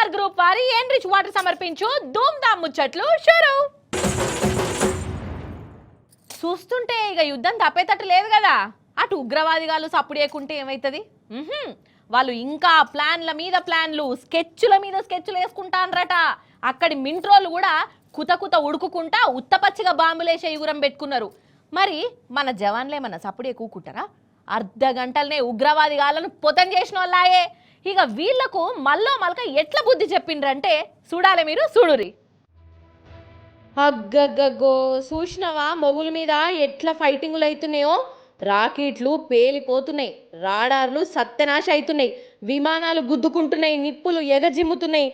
Star group వారి enrich water సమర్పించు ధూమ్ ధామ్ ముచ్చట్లు షురు. చూస్తుంటే ఇక యుద్ధం తప్పేటట్టు లేదు కదా. అటు ఉగ్రవాదిగాలు సప్పుడు చేయకుంటే ఏమైతుంది? వాళ్ళు ఇంకా ప్లాన్ల మీద ప్లాన్లు, స్కెచ్ల మీద స్కెచ్లు వేసుకుంటాన్రట. అక్కడి మింట్రోలు కూడా కుత ఉడుకుకుంటా ఉత్తపచ్చిగా బాంబులేసే యుగురం పెట్టుకున్నారు. మరి మన జవాన్లేమన్నా సప్పుడే కూకుంటారా? అర్ధ గంటలనే ఉగ్రవాదిగాలను పొతం చేసిన వాళ్ళాయే. ఇక వీళ్లకు మల్లో మల్క ఎట్ల బుద్ధి చెప్పిండ్రంటే చూడాలి, మీరు చూడురి. అగ్గగ్గో చూసినవా మొగుల మీద ఎట్లా ఫైటింగ్లు అవుతున్నాయో. రాకెట్లు పేలిపోతున్నాయి, రాడార్లు సత్యనాశ అవుతున్నాయి, విమానాలు గుద్దుకుంటున్నాయి, నిప్పులు ఎగజిమ్ముతున్నాయి.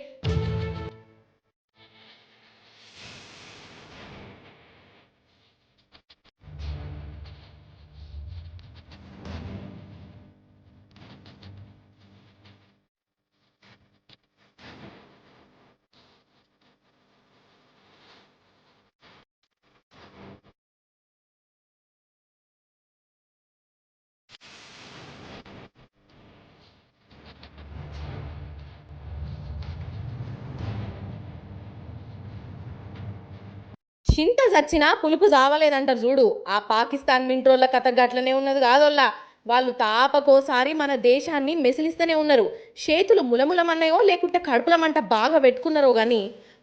చింత చచ్చినా పులుపు చావలేదంటారు చూడు. ఆ పాకిస్తాన్ మింట్రోళ్ళ కథ గట్లనే ఉన్నది కాదోల్లా. వాళ్ళు తాపకోసారి మన దేశాన్ని మెసిలిస్తూనే ఉన్నారు. చేతులు ములములమన్నాయో లేకుంటే కడుపుల మంట బాగా పెట్టుకున్నారో కానీ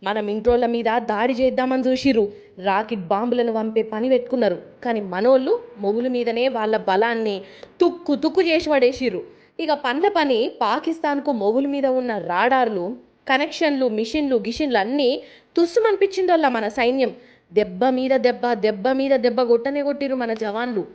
మన మింట్రోళ్ళ మీద దాడి చేద్దామని చూసిర్రు. రాకెట్ బాంబులను పంపే పని పెట్టుకున్నారు. కానీ మనోళ్ళు మొగుల మీదనే వాళ్ళ బలాన్ని తుక్కు తుక్కు చేసి పడేసిర్రు. ఇక పండ్ల పని పాకిస్తాన్కు మొగుల మీద ఉన్న రాడార్లు, కనెక్షన్లు, మిషన్లు గిషన్లు అన్నీ తుస్సుమనిపించిందల్లా మన సైన్యం. దెబ్బ మీద దెబ్బ, దెబ్బ మీద దెబ్బ కొట్టనే కొట్టిరు మన జవాన్లు.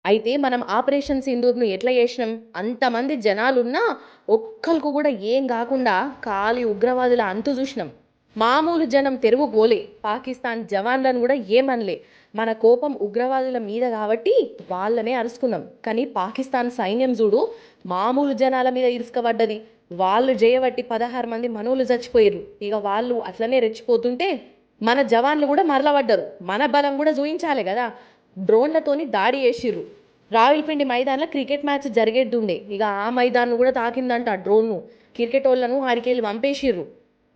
అయితే మనం ఆపరేషన్ సింధూర్ను ఎట్లా చేసినాం? అంతమంది జనాలున్నా ఒక్కరికి కూడా ఏం కాకుండా ఖాళీ ఉగ్రవాదుల అంతు చూసినాం. మామూలు జనం తెరువు పోలే, పాకిస్తాన్ జవాన్లను కూడా ఏమనలే. మన కోపం ఉగ్రవాదుల మీద కాబట్టి వాళ్ళనే అరుచుకున్నాం. కానీ పాకిస్తాన్ సైన్యం చూడు మామూలు జనాల మీద ఇరుసుకబడ్డది. వాళ్ళు చేయబట్టి 16 మంది మనోళ్ళు చచ్చిపోయారు. ఇక వాళ్ళు అట్లనే రెచ్చిపోతుంటే మన జవాన్లు కూడా మరలబడ్డారు. మన బలం కూడా చూయించాలి కదా. డ్రోన్లతోని దాడి చేసిర్రు. రావిల్పిండి మైదానంలో క్రికెట్ మ్యాచ్ జరిగేట్టుండే. ఇక ఆ మైదాన్ని కూడా తాకిందంట డ్రోన్ను. క్రికెట్ వాళ్ళను ఆడికెళ్ళి పంపేసిర్రు.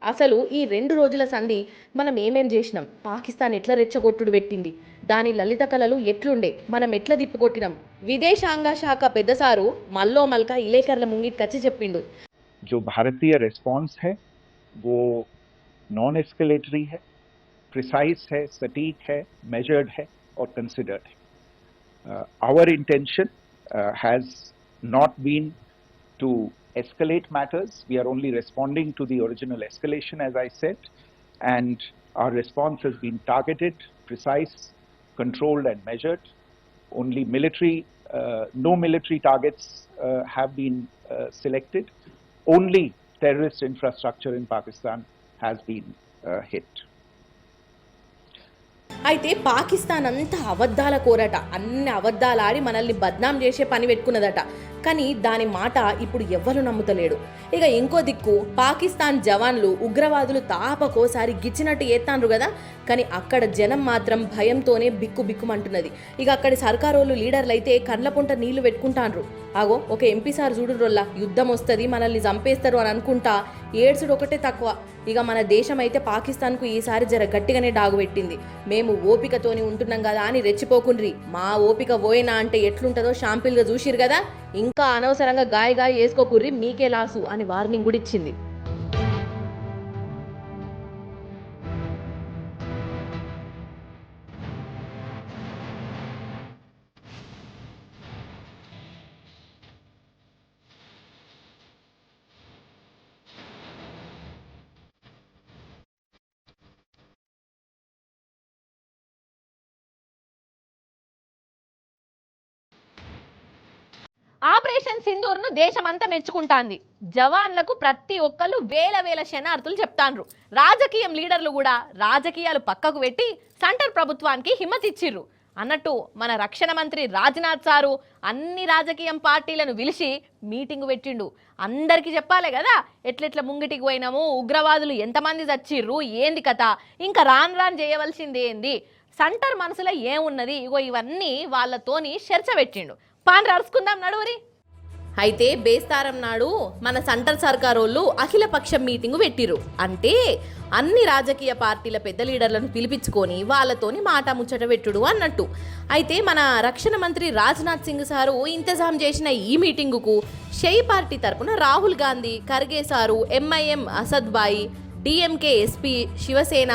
అసలు ఈ 2 రోజుల సంధి మనం ఏమేం చేసినాం, పాకిస్తాన్ ఎట్లా రెచ్చగొట్టుడు పెట్టింది, దాని లలిత కళలు ఎట్లుండే, మనం ఎట్లా తిప్పికొట్టినాం, విదేశాంగ శాఖ పెద్దసారు మల్లో మల్క ఇలేకర్ల ముంగిట్కొచ్చి చెప్పిండు. जो भारतीय रिस्पॉन्स है वो नॉन एस्केलेटरी है, प्रिसाइज है, सटीक है, मेजर्ड है और कंसिडर्ड है. Our intention has not been to escalate matters. We are only responding to the original escalation, as I said, and our response has been targeted, precise, controlled and measured. Only no military targets have been selected. Only terrorist infrastructure in Pakistan has been hit. అయితే పాకిస్తాన్ అంతా అబద్ధాల కోరట. అన్ని అబద్ధాలు ఆడి మనల్ని బద్నాం చేసే పని పెట్టుకున్నదట. కానీ దాని మాట ఇప్పుడు ఎవ్వరు నమ్ముతలేడు. ఇక ఇంకో దిక్కు పాకిస్తాన్ జవాన్లు ఉగ్రవాదులు తాపకోసారి గిచ్చినట్టు ఎత్తాండ్రు కదా. కానీ అక్కడ జనం మాత్రం భయంతోనే బిక్కు బిక్కుమంటున్నది. ఇక అక్కడి సర్కారోళ్ళు లీడర్లు అయితే కండ్ల పొంట నీళ్లు పెట్టుకుంటాండ్రు. ఆగో ఒక ఎంపీ సార్ చూడుర్రోల్లా, యుద్ధం వస్తుంది మనల్ని చంపేస్తారు అని అనుకుంటా ఏడ్చుడు ఒకటే తక్కువ. ఇక మన దేశం అయితే పాకిస్తాన్కు ఈసారి జర గట్టిగానే డాగు పెట్టింది. మేము ఓపికతోని ఉంటున్నాం కదా అని రెచ్చిపోకుండ్రి, మా ఓపిక పోయినా అంటే ఎట్లుంటుందో షాంపిల్గా చూసిరు కదా, ఇంకా అనవసరంగా గాయ వేసుకోకుర్రి, మీకే లాసు అని వార్నింగ్ కూడా ఇచ్చింది. ఆపరేషన్ సింధూర్ను దేశమంతా మెచ్చుకుంటాంది. జవాన్లకు ప్రతి ఒక్కళ్ళు వేల వేల శనార్థులు చెప్తాండ్రు. రాజకీయం లీడర్లు కూడా రాజకీయాలు పక్కకు పెట్టి సెంటర్ ప్రభుత్వానికి హిమ్మతిచ్చిర్రు. అన్నట్టు మన రక్షణ మంత్రి రాజ్నాథ్ సారు అన్ని రాజకీయం పార్టీలను పిలిచి మీటింగ్ పెట్టిండు. అందరికీ చెప్పాలి కదా ఎట్లెట్ల ముంగిటికి పోయినాము, ఉగ్రవాదులు ఎంతమంది చచ్చిర్రు, ఏంది కథ, ఇంకా రాను రాను చేయవలసింది ఏంది, సెంటర్ మనసులో ఏమున్నది, ఇగో ఇవన్నీ వాళ్ళతోని చర్చ పెట్టిండు. పాన్ రాసుకుందాం నడువురి. అయితే బేస్తారం నాడు మన సెంటర్ సర్కారోళ్ళు అఖిలపక్షం మీటింగు పెట్టిరు. అంటే అన్ని రాజకీయ పార్టీల పెద్ద లీడర్లను పిలిపించుకొని వాళ్ళతోని మాట ముచ్చట పెట్టుడు అన్నట్టు. అయితే మన రక్షణ మంత్రి రాజ్నాథ్ సింగ్ సారు ఇంతజాం చేసిన ఈ మీటింగుకు షెయి పార్టీ తరపున రాహుల్ గాంధీ, ఖర్గే సారు, ఎంఐఎం అసద్ బాయి, డిఎంకే ఎస్పీ, శివసేన,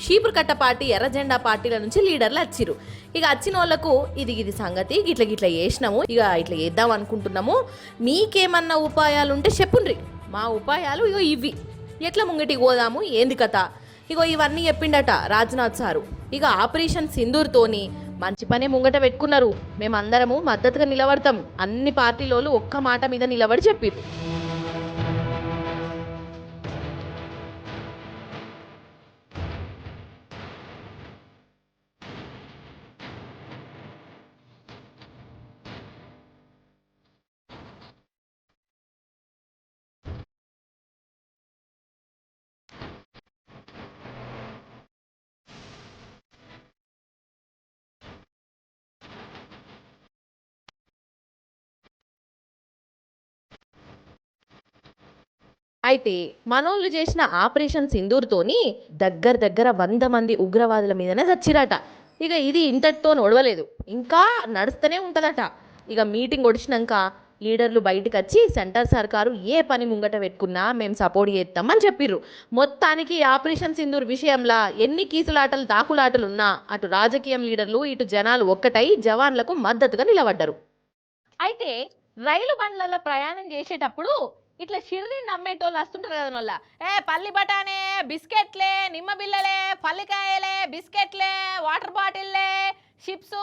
షీపుర్కట్ట పార్టీ, ఎర్రజెండా పార్టీల నుంచి లీడర్లు వచ్చిరు. ఇక వచ్చిన వాళ్ళకు ఇది సంగతి గిట్ల చేసినాము, ఇక ఇట్లా చేద్దాం అనుకుంటున్నాము, మీకేమన్నా ఉపాయాలు ఉంటే చెప్పుండ్రి. మా ఉపాయాలు ఇగో ఇవి, ఎట్లా ముంగటికి పోదాము, ఏంది కథ, ఇగో ఇవన్నీ చెప్పిండట రాజ్నాథ్ సారు. ఇక ఆపరేషన్ సింధూర్తోని మంచి పనే ముంగట పెట్టుకున్నారు. మేమందరము మద్దతుగా నిలబడతాం, అన్ని పార్టీలోళ్ళు ఒక్క మాట మీద నిలబడి చెప్పిరు. అయితే మనోళ్ళు చేసిన ఆపరేషన్ సింధూర్తోని దగ్గర 100 మంది ఉగ్రవాదుల మీదనే చచ్చిరట. ఇక ఇది ఇంతటితో నడవలేదు, ఇంకా నడుస్తూనే ఉంటుందట. ఇక మీటింగ్ ఒడిచినాక లీడర్లు బయటకు వచ్చి సెంటర్ సర్కారు ఏ పని ముంగట పెట్టుకున్నా మేము సపోర్ట్ చేస్తామని చెప్పిర్రు. మొత్తానికి ఆపరేషన్ సింధూర్ విషయంలో ఎన్ని కీసులాటలు తాకులాటలు ఉన్నా అటు రాజకీయం లీడర్లు ఇటు జనాలు ఒక్కటై జవాన్లకు మద్దతుగా నిలబడ్డారు. అయితే రైలు బండ్లలో ప్రయాణం చేసేటప్పుడు ఇట్లా షిర్ని నమ్మేటోళ్ళు వస్తుంటారు కదా వాళ్ళ, పల్లి బఠానే, బిస్కెట్లే, నిమ్మ బిల్లలే, పల్లికాయలే, బిస్కెట్లే, వాటర్ బాటిల్లే, చిప్స్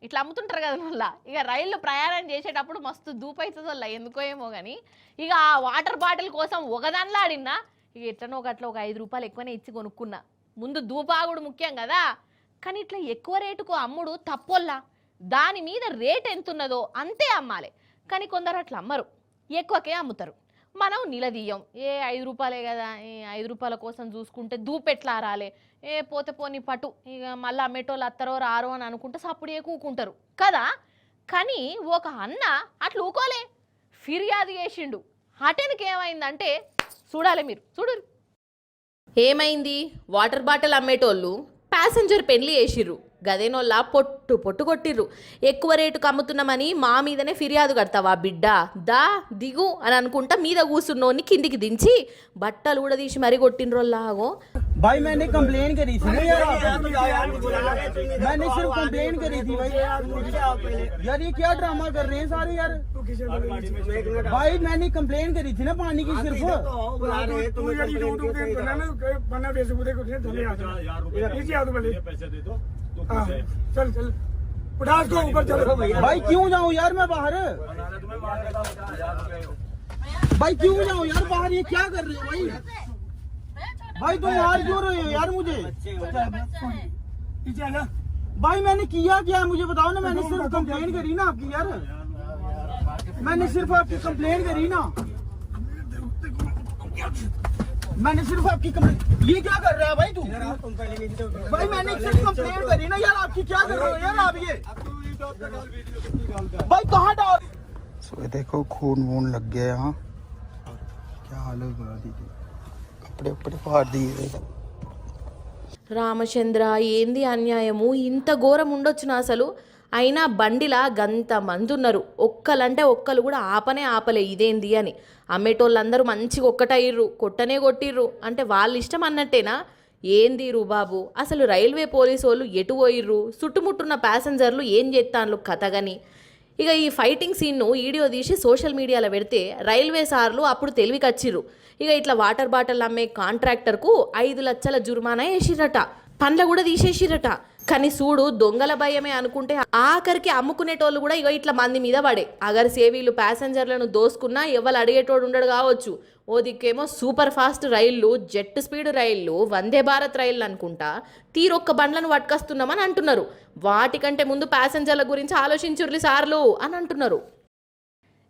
ఇట్లా అమ్ముతుంటారు కదా వాళ్ళ. ఇక రైళ్ళు ప్రయాణం చేసేటప్పుడు మస్తు దూపైతుంది వాళ్ళ, ఎందుకో ఏమో కానీ. ఇక ఆ వాటర్ బాటిల్ కోసం ఒకదానిలో ఆడినా, ఇక ఎట్లనో ఒకట్లా ఒక 5 రూపాయలు ఎక్కువనే ఇచ్చి కొనుక్కున్నా. ముందు దూపాగుడు ముఖ్యం కదా, కానీ ఇట్లా ఎక్కువ రేటుకు అమ్ముడు తప్పొల్లా. దాని మీద రేట్ ఎంతున్నదో అంతే అమ్మాలి. కానీ కొందరు అట్లా అమ్మరు, ఎక్కువకే అమ్ముతారు. మనం నిలదీయం, 5 రూపాయలే కదా, 5 రూపాయల కోసం చూసుకుంటే దూపెట్లా రాలే, పోతే పోని పటు, ఇక మళ్ళీ అమ్మేటోళ్ళు అత్తరో రారో అని అనుకుంటే సప్పుడే కూకుంటారు కదా. కానీ ఒక అన్న అట్లా ఊకోలే, ఫిర్యాదు చేసిండు. అటెన్కి ఏమైందంటే చూడాలి మీరు, చూడరు ఏమైంది. వాటర్ బాటిల్ అమ్మేటోళ్ళు ప్యాసింజర్ పెళ్లి చేసిర్రు, గదేనోళ్ళ పొట్టు కొట్టిర్రు. ఎక్కువ రేటుకు అమ్ముతున్నామని మా మీదనే ఫిర్యాదు కడతావా బిడ్డ, దా దిగు అని అనుకుంటా మీద కూర్చున్నోని కిందికి దించి బట్టలు కూడా తీసి మరీ కొట్టినరోళ్ళాగో. भाई मैंने कंप्लेन करी थी ना यार, मैंने सिर्फ कंप्लेन करी थी भाई। यार ये क्या ड्रामा कर रहे हैं सारे यार। भाई मैंने कंप्लेन करी थी ना पानी की सिर्फ। चल चल पटास को ऊपर चलो। भाई क्यों जाऊँ यार मैं बाहर, भाई क्यों जाऊँ यार बाहर, ये क्या कर रहे हो भाई। भाई तुम मार क्यों रहे हो यार मुझे। भाई मैंने किया क्या मुझे बताओ ना, मैंने सिर्फ कंप्लेन करी ना आपकी यार, मैंने सिर्फ आपकी कंप्लेन करी ना, मैंने सिर्फ आपकी कंप्लेन। ये क्या कर रहा है भाई तू, भाई मैंने सिर्फ कंप्लेन करी ना यार, आपकी क्या कर रहे हो यार आप ये। भाई कहाँ डाल, देखो खून वून लग गया यहाँ, क्या हालत बना दी, कपड़े फाड़ दिए। రామచంద్ర ఏంది అన్యాయము, ఇంత ఘోరం ఉండొచ్చునా అసలు. అయినా బండిలా గంత మంది ఉన్నారు, ఒక్కలంటే ఒక్కలు కూడా ఆపలే ఇదేంది అని. అమ్మేటోళ్ళందరూ మంచిగా ఒక్కటయ్యిర్రు, కొట్టనే కొట్టిర్రు. అంటే వాళ్ళ ఇష్టం అన్నట్టేనా, ఏంది బాబు అసలు. రైల్వే పోలీసు వాళ్ళు ఎటు పోయిర్రు, చుట్టుముట్టున్న ప్యాసింజర్లు ఏం చేస్తాన్లు కథగని. ఇక ఈ ఫైటింగ్ సీన్ను వీడియో తీసి సోషల్ మీడియాలో పెడితే రైల్వే సార్లు అప్పుడు తెలివికొచ్చిర్రు. ఇక ఇట్లా వాటర్ బాటిల్ అమ్మే కాంట్రాక్టర్కు 5 లక్షల జుర్మానా వేసిరట, పండ్ల కూడా తీసేసిరట. కానీ చూడు దొంగల భయమే అనుకుంటే ఆఖరికి అమ్ముకునేటోళ్ళు కూడా ఇగో ఇట్లా మంది మీద పడే అగర్ సేవీలు ప్యాసింజర్లను దోసుకున్నా ఎవరు అడిగేటోడు ఉండడు కావచ్చు. ఓ దిక్కేమో సూపర్ ఫాస్ట్ రైళ్లు, జెట్ స్పీడ్ రైళ్లు, వందే భారత్ రైళ్లు అనుకుంటా తీరొక్క బండ్లను పట్టుకొస్తున్నామని అంటున్నారు. వాటికంటే ముందు ప్యాసింజర్ల గురించి ఆలోచించుర్లి సార్లు అని అంటున్నారు.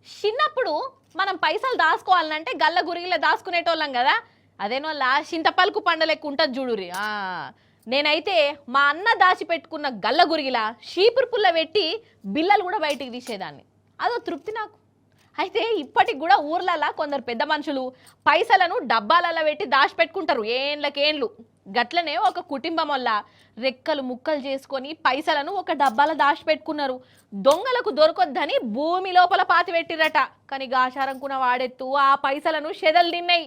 చిన్నప్పుడు మనం పైసలు దాచుకోవాలంటే గల్ల గురిగిలో దాచుకునేటోళ్ళం కదా, అదేనోళ్ళ చింతపలుకు పండలెక్కు ఉంటుంది చూడురి. నేనైతే మా అన్న దాచిపెట్టుకున్న గల్ల గురిగిలా షీపురు పుల్ల పెట్టి బిల్లలు కూడా బయటికి తీసేదాన్ని. అదో తృప్తి నాకు. అయితే ఇప్పటికి కూడా ఊర్లలా కొందరు పెద్ద మనుషులు పైసలను డబ్బాలలో పెట్టి దాచిపెట్టుకుంటారు ఏండ్లకేండ్లు. గట్లనే ఒక కుటుంబం వల్ల రెక్కలు ముక్కలు చేసుకొని పైసలను ఒక డబ్బాలో దాచిపెట్టుకున్నారు. దొంగలకు దొరకొద్దని భూమి లోపల పాతి పెట్టిరట. కానీ గాశారంకున్న వాడెత్తు ఆ పైసలను షెదలు తిన్నాయి.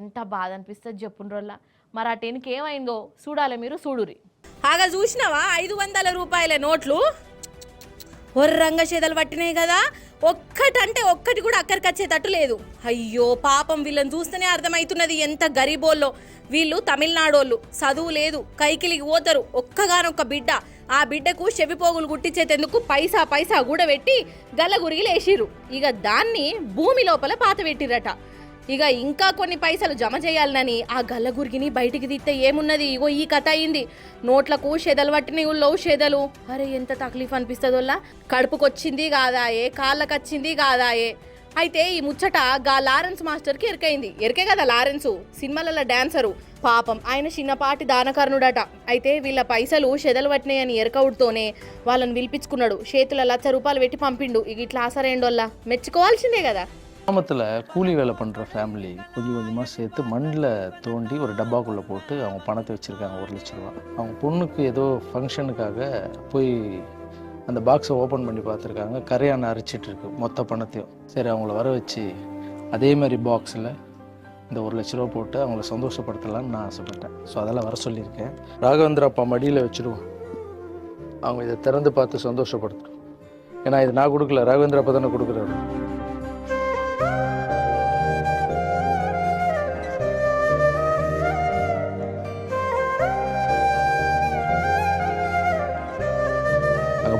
ఎంత బాధ అనిపిస్తుంది చెప్పుండ్రోళ్ళ. మరి ఆ టెన్కి ఏమైందో చూడాలి, మీరు చూడురి. ఆగా చూసినావా 500 రూపాయల నోట్లు ఒర్రంగా చెదలు పట్టినాయి కదా. ఒక్కటంటే ఒక్కటి కూడా అక్కడికి వచ్చేటట్టు లేదు. అయ్యో పాపం, వీళ్ళని చూస్తేనే అర్థమవుతున్నది ఎంత గరీబోళ్ళో. వీళ్ళు తమిళనాడోళ్ళు, చదువు లేదు, కైకిలికి పోతారు, ఒక్కగానొక్క బిడ్డ. ఆ బిడ్డకు చెవిపోగులు గుట్టించేందుకు పైసా పైసా కూడా పెట్టి గల్లగురిగిలు వేసిర్రు. ఇక దాన్ని భూమి లోపల పాత పెట్టిరట. ఇక ఇంకా కొన్ని పైసలు జమ చేయాలని ఆ గల్లగురిగిని బయటికి తీస్తే ఏమున్నది, ఇగో ఈ కథ అయింది. నోట్లకు షెదలు పట్టిన ఊళ్ళో షెదలు. అరే ఎంత తక్లీఫ్ అనిపిస్తుందోళ్ళ. కడుపుకొచ్చింది కాదాయే, కాళ్ళకొచ్చింది కాదాయే. అయితే ఈ ముచ్చట గా లారెన్స్ మాస్టర్కి ఎరికైంది. ఎరికే కదా లారెన్స్, సినిమాలలో డాన్సరు. పాపం ఆయన చిన్నపాటి దానకర్ణుడట. అయితే వీళ్ళ పైసలు షెదలు పట్టినాయని ఎరకవుడుతోనే వాళ్ళని పిలిపించుకున్నాడు. చేతుల 1,00,000 రూపాయలు పెట్టి పంపిండు. ఇక ఇట్లా ఆసరేండోళ్ళ మెచ్చుకోవాల్సిందే కదా. கிராமத்தில் கூலி வேலை பண்ணுற ஃபேமிலி கொஞ்சம் கொஞ்சமாக சேர்த்து மண்ணில் தோண்டி ஒரு டப்பாக்குள்ளே போட்டு அவங்க பணத்தை வச்சுருக்காங்க 1,00,000 ரூபா. அவங்க பொண்ணுக்கு ஏதோ ஃபங்க்ஷனுக்காக போய் அந்த பாக்ஸை ஓப்பன் பண்ணி பார்த்துருக்காங்க. கரையானை அரைச்சிட்டு இருக்கு மொத்த பணத்தையும். சரி அவங்கள வர வச்சு அதே மாதிரி பாக்ஸில் இந்த 1,00,000 ரூபா போட்டு அவங்கள சந்தோஷப்படுத்தலான்னு நான் ஆசைப்பட்டேன். ஸோ அதெல்லாம் வர சொல்லியிருக்கேன். ராகவேந்திர அப்பா மடியில் வச்சுருவோம். அவங்க இதை திறந்து பார்த்து சந்தோஷப்படுத்தணும். ஏன்னா இது நான் கொடுக்கல, ராகவேந்திர அப்பா தானே கொடுக்குறாரு.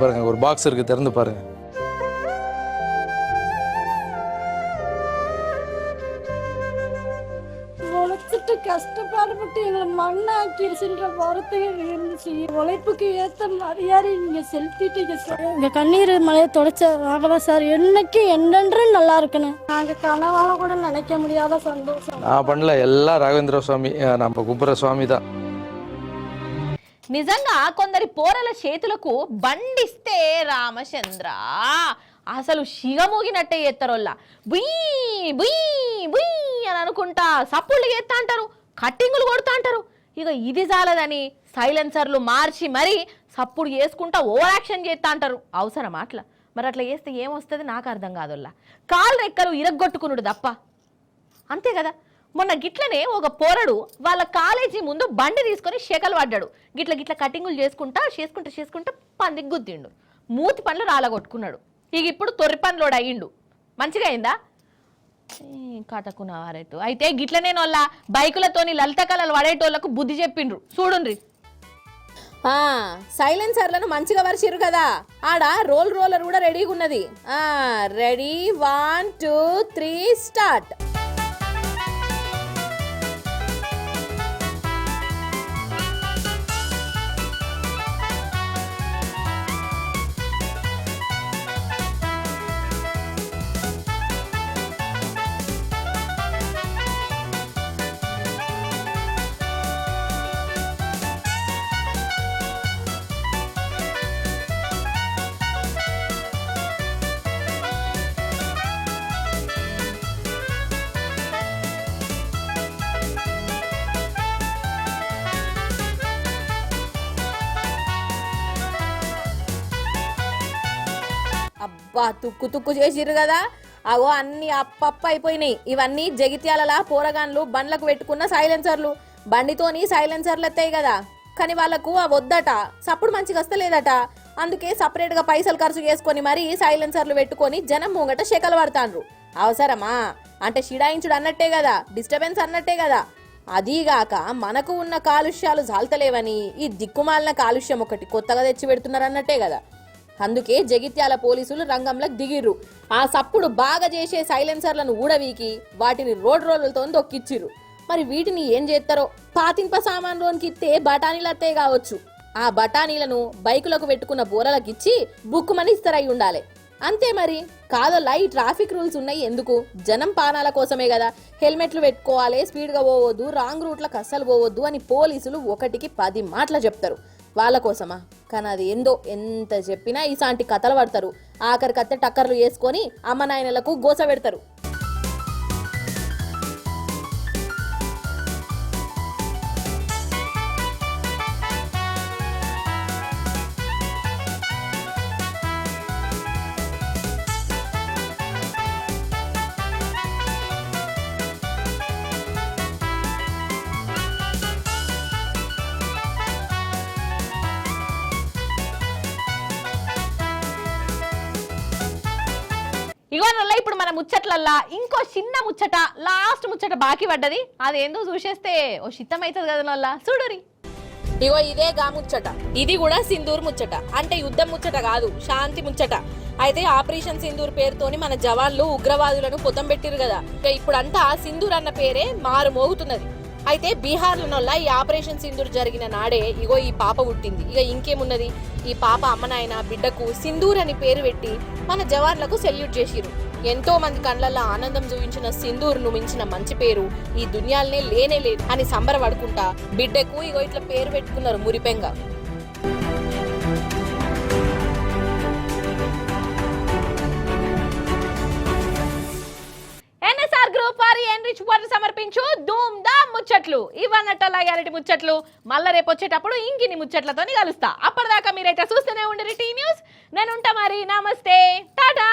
பாருங்க ஒரு பாக்ஸ் இருக்கு, திறந்து பாருங்க. உழைச்சிட்டு கஷ்டப்பாடுபட்டு எங்களை மண்ணாக்கிடுச்சுன்ற வார்த்தைகள் இருந்துச்சு. உழைப்புக்கு ஏற்ற மரியாதை நீங்க செலுத்திட்டீங்க சார். எங்க கண்ணீர் மழையை தொடச்ச ஆகவா சார், என்னைக்கு என்னென்றும் நல்லா இருக்கணும். நாங்க கனவால கூட நினைக்க முடியாத சந்தோஷம். நான் பண்ணல, எல்லாம் ராகவேந்திர சுவாமி, நம்ம கும்புற சுவாமி தான். నిజంగా కొందరి పోరల చేతులకు బండిస్తే రామచంద్ర అసలు శిగమూగినట్టే ఎత్తరోళ్ళ. బుయ్ బుయ్ బుయ్ అని అనుకుంటా సప్పుళ్ళు చేస్తా అంటారు, కట్టింగులు కొడతా అంటారు. ఇక ఇది చాలదని సైలెన్సర్లు మార్చి మరీ సప్పుడు చేసుకుంటా ఓవర్ యాక్షన్ చేస్తా అంటారు. అవసరమా అట్లా? మరి అట్లా చేస్తే ఏమొస్తుంది నాకు అర్థం కాదోళ్ళ. కాళ్ళు రెక్కలు ఇరగ్గొట్టుకున్నాడు తప్ప, అంతే కదా. మొన్న గిట్లనే ఒక పోరడు వాళ్ళ కాలేజీ ముందు బండి తీసుకొని షెకలు పడ్డాడు. గిట్ల గిట్ల కటింగులు చేసుకుంటా పందికి గుద్దిండు. మూతి పండ్లు రాలగొట్టుకున్నాడు. ఇక ఇప్పుడు తొర్రి పండ్లోడు అయ్యిండు. మంచిగా అయిందా? కటకున్నవారైతు. అయితే గిట్లనే వాళ్ళ బైకులతోని లలిత కళలు పడేటోళ్లకు బుద్ధి చెప్పిండ్రు. చూడుండ్రి. సైలెన్సర్లను మంచిగా వరిచిరు కదా. ఆడ రోలర్ కూడా రెడీగా ఉన్నది. Ready 1 2 3 start. అబ్బా తుక్కు చేసిర్రు కదా. అగో అన్ని అప్పప్ప అయిపోయినాయి. ఇవన్నీ జగిత్యాల పోరగాన్లు బండ్లకు పెట్టుకున్న సైలెన్సర్లు. బండితోని సైలెన్సర్లు ఎత్తాయి కదా, కానీ వాళ్ళకు అవి వద్దట, సప్పుడు మంచిగా వస్తలేదట. అందుకే సపరేట్గా పైసలు ఖర్చు చేసుకొని మరీ సైలెన్సర్లు పెట్టుకొని జనం ముంగట షెకలు పడతాండ్రు. అవసరమా? అంటే షిడాయించుడు అన్నట్టే కదా, డిస్టర్బెన్స్ అన్నట్టే కదా. అదీగాక మనకు ఉన్న కాలుష్యాలు జాల్తలేవని ఈ దిక్కుమాలిన కాలుష్యం ఒకటి కొత్తగా తెచ్చి పెడుతున్నారన్నట్టే కదా. అందుకే జగిత్యాల పోలీసులు రంగంలోకి దిగిర్రు. ఆ సప్పుడు బాగా చేసే సైలెన్సర్లను ఊడవీకి వాటిని రోడ్లతో దొక్కిచ్చిర్రు. మరి వీటిని ఏం చేస్తారో, పాతింప సామాన్లోనికి ఇస్తే బఠానీలు అత్తే కావచ్చు. ఆ బఠానీలను బైకులకు పెట్టుకున్న బోరలకు ఇచ్చి బుక్కుమని ఇస్తరై ఉండాలి. అంతే మరి. కాదల్లా ఈ ట్రాఫిక్ రూల్స్ ఉన్నాయి ఎందుకు? జనం పానాల కోసమే కదా. హెల్మెట్లు పెట్టుకోవాలి, స్పీడ్గా పోవద్దు, రాంగ్ రూట్లకు అస్సలు పోవద్దు అని పోలీసులు 1కి 10 మాటలు చెప్తారు. వాళ్ళ కోసమా? కానీ అది ఏందో, ఎంత చెప్పినా ఇలాంటి కథలు పడతారు. ఆఖరికత్తే టక్కర్లు వేసుకొని అమ్మ నాయనలకు గోస పెడతారు. ఇగో నల్ల ఇప్పుడు మన ముచ్చట్లల్లా ఇంకో చిన్న ముచ్చట, లాస్ట్ ముచ్చట బాకీ పడ్డది. అదేందో చూసేస్తే ఓ చిత్తం అవుతుంది కదా నల్ల, చూడురి. ఇగో ఇదే గా ముచ్చట. ఇది కూడా సింధూర్ ముచ్చట. అంటే యుద్ధం ముచ్చట కాదు, శాంతి ముచ్చట. అయితే ఆపరేషన్ సింధూర్ పేరుతోని మన జవాన్లు ఉగ్రవాదులను పొతం పెట్టిరు కదా. ఇప్పుడంతా సింధూర్ అన్న పేరే మారు మోగుతున్నది. అయితే బీహార్లోనల్లా ఈ ఆపరేషన్ సింధూర్ జరిగిన నాడే ఇగో ఈ పాప పుట్టింది. ఇక ఇంకేమున్నది, ఈ పాప అమ్మనాయన బిడ్డకు సింధూర్ అని పేరు పెట్టి మన జవాన్లకు సెల్యూట్ చేసిరు. ఎంతో మంది కళ్ళల్లో ఆనందం చూపించిన సింధూర్ను మించిన మంచి పేరు ఈ దునియాలనే లేనే లేదు అని సంబరపడుకుంటా బిడ్డకు ఇగో ఇట్లా పేరు పెట్టుకున్నారు మురిపెంగా. ఎన్ఎస్ఆర్ గ్రూప్ వారి ఎన్రిచ్ వారిని సమర్పించు ధూమ్ ధామ్ ముచ్చట్లు. ఇవన్నట్టలా యాలిటీ ముచ్చట్లు. మళ్ళా రేపు వచ్చేటప్పుడు ఇంకిన్ని ముచ్చట్లతోని కలుస్తా. అప్పటిదాకా మీరైతే చూస్తూనే ఉండండి టీ న్యూస్. నేను ఉంటా మరి. నమస్తే, టాటా.